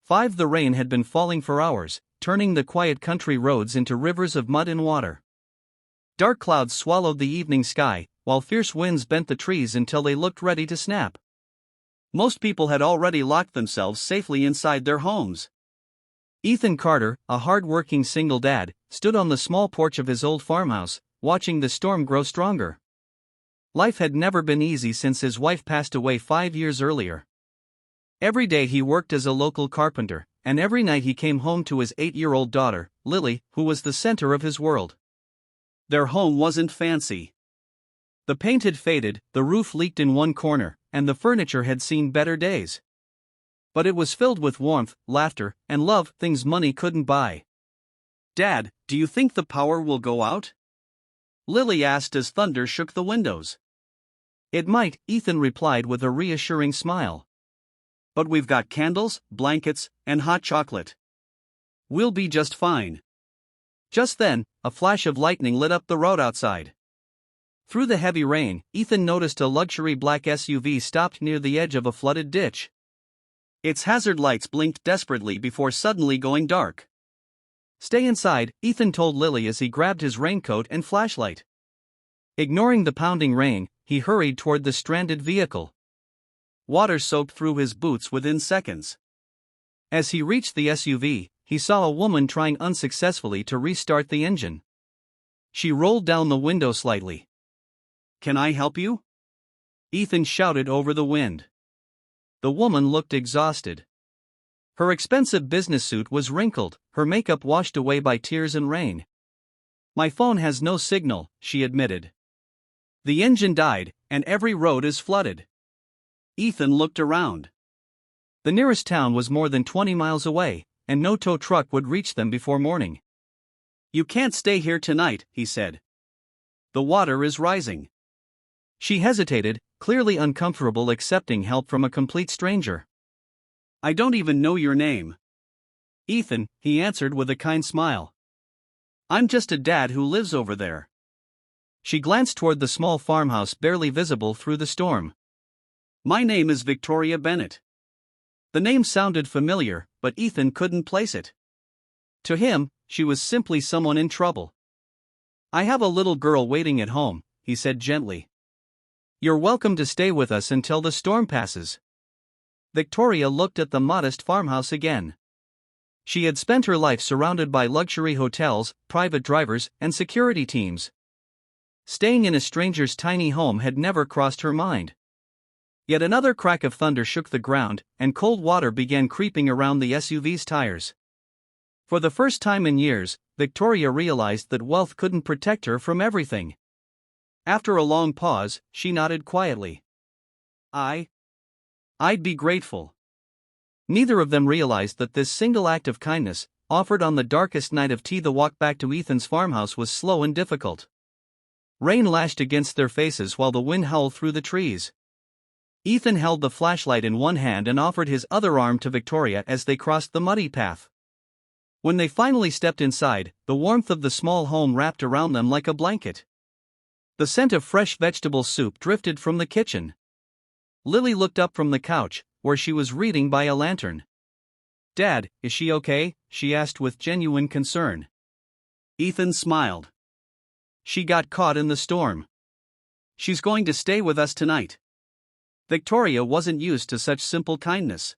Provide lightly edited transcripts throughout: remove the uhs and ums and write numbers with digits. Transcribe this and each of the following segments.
5. The rain had been falling for hours, turning the quiet country roads into rivers of mud and water. Dark clouds swallowed the evening sky, while fierce winds bent the trees until they looked ready to snap. Most people had already locked themselves safely inside their homes. Ethan Carter, a hard-working single dad, stood on the small porch of his old farmhouse, watching the storm grow stronger. Life had never been easy since his wife passed away 5 years earlier. Every day he worked as a local carpenter, and every night he came home to his 8-year-old daughter, Lily, who was the center of his world. Their home wasn't fancy. The paint had faded, the roof leaked in one corner, and the furniture had seen better days. But it was filled with warmth, laughter, and love, things money couldn't buy. "Dad, do you think the power will go out?" Lily asked as thunder shook the windows. "It might," Ethan replied with a reassuring smile. "But we've got candles, blankets, and hot chocolate. We'll be just fine." Just then, a flash of lightning lit up the road outside. Through the heavy rain, Ethan noticed a luxury black SUV stopped near the edge of a flooded ditch. Its hazard lights blinked desperately before suddenly going dark. "Stay inside," Ethan told Lily as he grabbed his raincoat and flashlight. Ignoring the pounding rain, he hurried toward the stranded vehicle. Water soaked through his boots within seconds. As he reached the SUV, he saw a woman trying unsuccessfully to restart the engine. She rolled down the window slightly. "Can I help you?" Ethan shouted over the wind. The woman looked exhausted. Her expensive business suit was wrinkled, her makeup washed away by tears and rain. "My phone has no signal," she admitted. "The engine died, and every road is flooded." Ethan looked around. The nearest town was more than 20 miles away, and no tow truck would reach them before morning. "You can't stay here tonight," he said. "The water is rising." She hesitated, clearly uncomfortable accepting help from a complete stranger. "I don't even know your name." "Ethan," he answered with a kind smile. "I'm just a dad who lives over there." She glanced toward the small farmhouse barely visible through the storm. "My name is Victoria Bennett." The name sounded familiar, but Ethan couldn't place it. To him, she was simply someone in trouble. "I have a little girl waiting at home," he said gently. "You're welcome to stay with us until the storm passes." Victoria looked at the modest farmhouse again. She had spent her life surrounded by luxury hotels, private drivers, and security teams. Staying in a stranger's tiny home had never crossed her mind. Yet another crack of thunder shook the ground, and cold water began creeping around the SUV's tires. For the first time in years, Victoria realized that wealth couldn't protect her from everything. After a long pause, she nodded quietly. I'd be grateful." Neither of them realized that this single act of kindness, offered on the darkest night of tea, the walk back to Ethan's farmhouse, was slow and difficult. Rain lashed against their faces while the wind howled through the trees. Ethan held the flashlight in one hand and offered his other arm to Victoria as they crossed the muddy path. When they finally stepped inside, the warmth of the small home wrapped around them like a blanket. The scent of fresh vegetable soup drifted from the kitchen. Lily looked up from the couch, where she was reading by a lantern. "Dad, is she okay?" she asked with genuine concern. Ethan smiled. "She got caught in the storm. She's going to stay with us tonight." Victoria wasn't used to such simple kindness.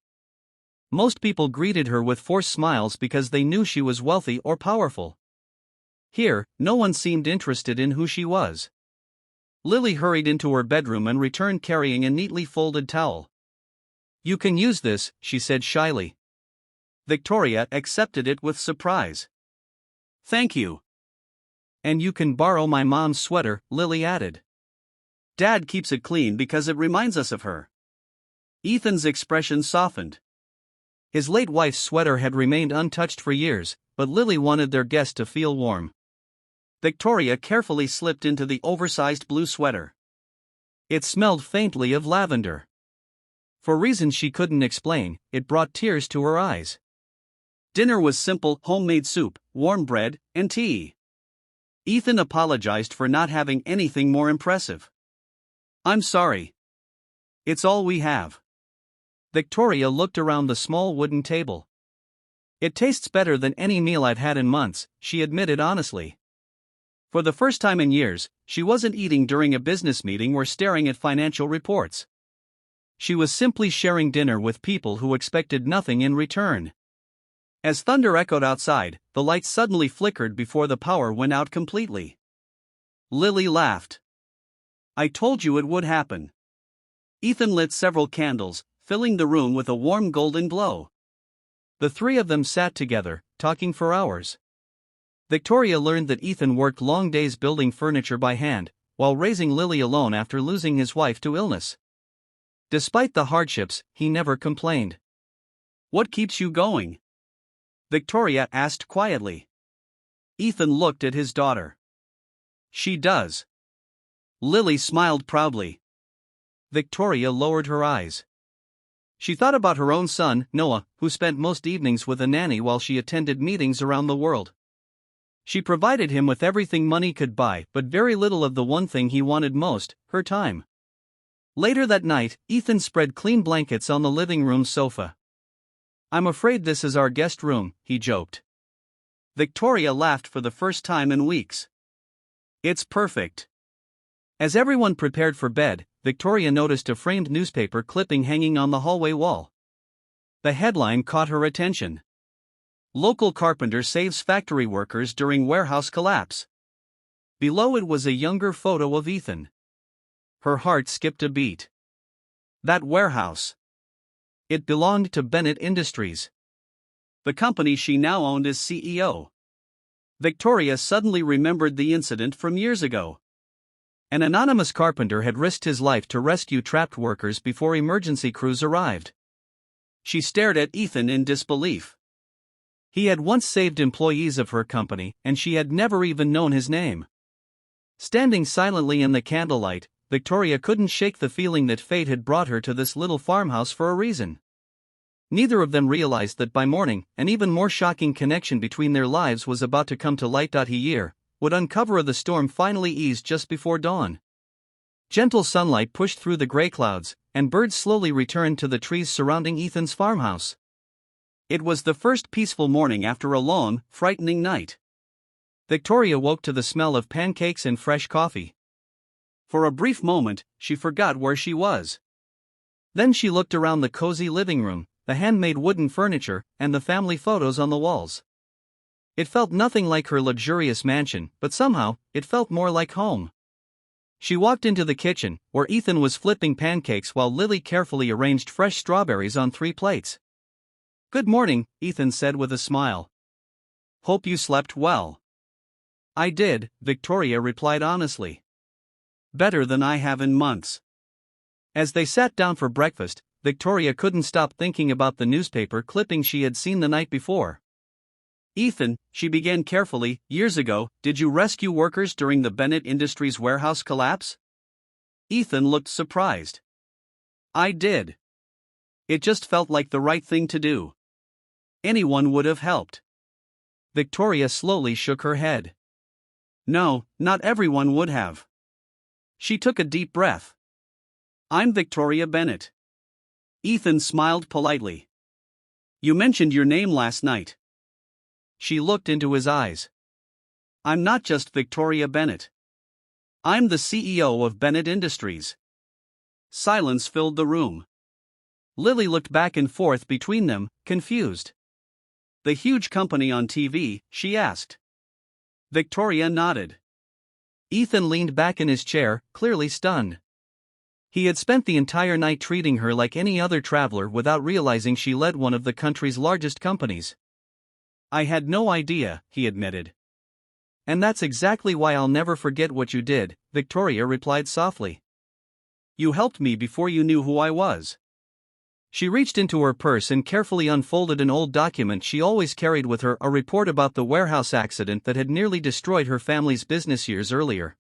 Most people greeted her with forced smiles because they knew she was wealthy or powerful. Here, no one seemed interested in who she was. Lily hurried into her bedroom and returned carrying a neatly folded towel. "You can use this," she said shyly. Victoria accepted it with surprise. "Thank you." "And you can borrow my mom's sweater," Lily added. "Dad keeps it clean because it reminds us of her." Ethan's expression softened. His late wife's sweater had remained untouched for years, but Lily wanted their guest to feel warm. Victoria carefully slipped into the oversized blue sweater. It smelled faintly of lavender. For reasons she couldn't explain, it brought tears to her eyes. Dinner was simple: homemade soup, warm bread, and tea. Ethan apologized for not having anything more impressive. "I'm sorry. It's all we have." Victoria looked around the small wooden table. It tastes better than any meal I've had in months, she admitted honestly. For the first time in years, she wasn't eating during a business meeting or staring at financial reports. She was simply sharing dinner with people who expected nothing in return. As thunder echoed outside, the lights suddenly flickered before the power went out completely. Lily laughed. I told you it would happen. Ethan lit several candles, filling the room with a warm golden glow. The three of them sat together, talking for hours. Victoria learned that Ethan worked long days building furniture by hand, while raising Lily alone after losing his wife to illness. Despite the hardships, he never complained. What keeps you going? Victoria asked quietly. Ethan looked at his daughter. She does. Lily smiled proudly. Victoria lowered her eyes. She thought about her own son, Noah, who spent most evenings with a nanny while she attended meetings around the world. She provided him with everything money could buy, but very little of the one thing he wanted most, her time. Later that night, Ethan spread clean blankets on the living room sofa. I'm afraid this is our guest room, he joked. Victoria laughed for the first time in weeks. It's perfect. As everyone prepared for bed, Victoria noticed a framed newspaper clipping hanging on the hallway wall. The headline caught her attention. Local carpenter saves factory workers during warehouse collapse. Below it was a younger photo of Ethan. Her heart skipped a beat. That warehouse. It belonged to Bennett Industries. The company she now owned as CEO. Victoria suddenly remembered the incident from years ago. An anonymous carpenter had risked his life to rescue trapped workers before emergency crews arrived. She stared at Ethan in disbelief. He had once saved employees of her company, and she had never even known his name. Standing silently in the candlelight, Victoria couldn't shake the feeling that fate had brought her to this little farmhouse for a reason. Neither of them realized that by morning, an even more shocking connection between their lives was about to come to light. Here would uncover. The storm finally eased just before dawn. Gentle sunlight pushed through the gray clouds, and birds slowly returned to the trees surrounding Ethan's farmhouse. It was the first peaceful morning after a long, frightening night. Victoria woke to the smell of pancakes and fresh coffee. For a brief moment, she forgot where she was. Then she looked around the cozy living room, the handmade wooden furniture, and the family photos on the walls. It felt nothing like her luxurious mansion, but somehow, it felt more like home. She walked into the kitchen, where Ethan was flipping pancakes while Lily carefully arranged fresh strawberries on 3 plates. Good morning, Ethan said with a smile. Hope you slept well. I did, Victoria replied honestly. Better than I have in months. As they sat down for breakfast, Victoria couldn't stop thinking about the newspaper clipping she had seen the night before. Ethan, she began carefully, years ago, did you rescue workers during the Bennett Industries warehouse collapse? Ethan looked surprised. I did. It just felt like the right thing to do. Anyone would have helped. Victoria slowly shook her head. No, not everyone would have. She took a deep breath. I'm Victoria Bennett. Ethan smiled politely. You mentioned your name last night. She looked into his eyes. I'm not just Victoria Bennett. I'm the CEO of Bennett Industries. Silence filled the room. Lily looked back and forth between them, confused. The huge company on TV, she asked. Victoria nodded. Ethan leaned back in his chair, clearly stunned. He had spent the entire night treating her like any other traveler without realizing she led one of the country's largest companies. I had no idea, he admitted. And that's exactly why I'll never forget what you did, Victoria replied softly. You helped me before you knew who I was. She reached into her purse and carefully unfolded an old document she always carried with her, a report about the warehouse accident that had nearly destroyed her family's business years earlier.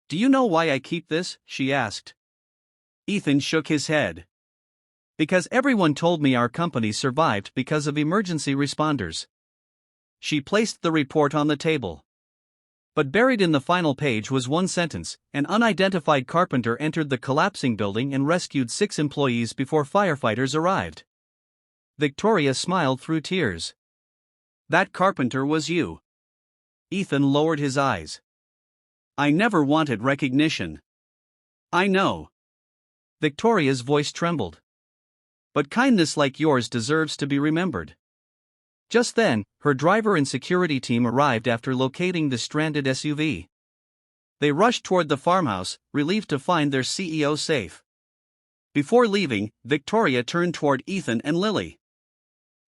Do you know why I keep this? She asked. Ethan shook his head. Because everyone told me our company survived because of emergency responders. She placed the report on the table. But buried in the final page was one sentence: an unidentified carpenter entered the collapsing building and rescued 6 employees before firefighters arrived. Victoria smiled through tears. That carpenter was you. Ethan lowered his eyes. I never wanted recognition. I know. Victoria's voice trembled. But kindness like yours deserves to be remembered. Just then, her driver and security team arrived after locating the stranded SUV. They rushed toward the farmhouse, relieved to find their CEO safe. Before leaving, Victoria turned toward Ethan and Lily.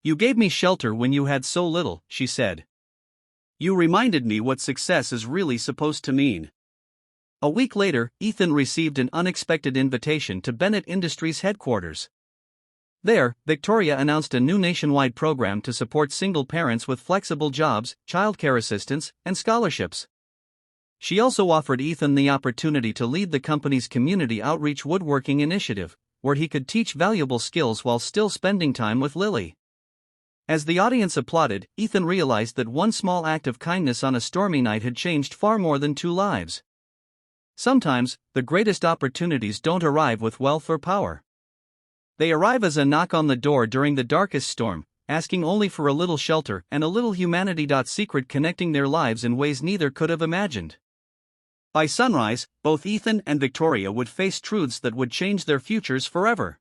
You gave me shelter when you had so little, she said. You reminded me what success is really supposed to mean. A week later, Ethan received an unexpected invitation to Bennett Industries headquarters. There, Victoria announced a new nationwide program to support single parents with flexible jobs, childcare assistance, and scholarships. She also offered Ethan the opportunity to lead the company's community outreach woodworking initiative, where he could teach valuable skills while still spending time with Lily. As the audience applauded, Ethan realized that one small act of kindness on a stormy night had changed far more than 2 lives. Sometimes, the greatest opportunities don't arrive with wealth or power. They arrive as a knock on the door during the darkest storm, asking only for a little shelter and a little humanity. Secret connecting their lives in ways neither could have imagined. By sunrise, both Ethan and Victoria would face truths that would change their futures forever.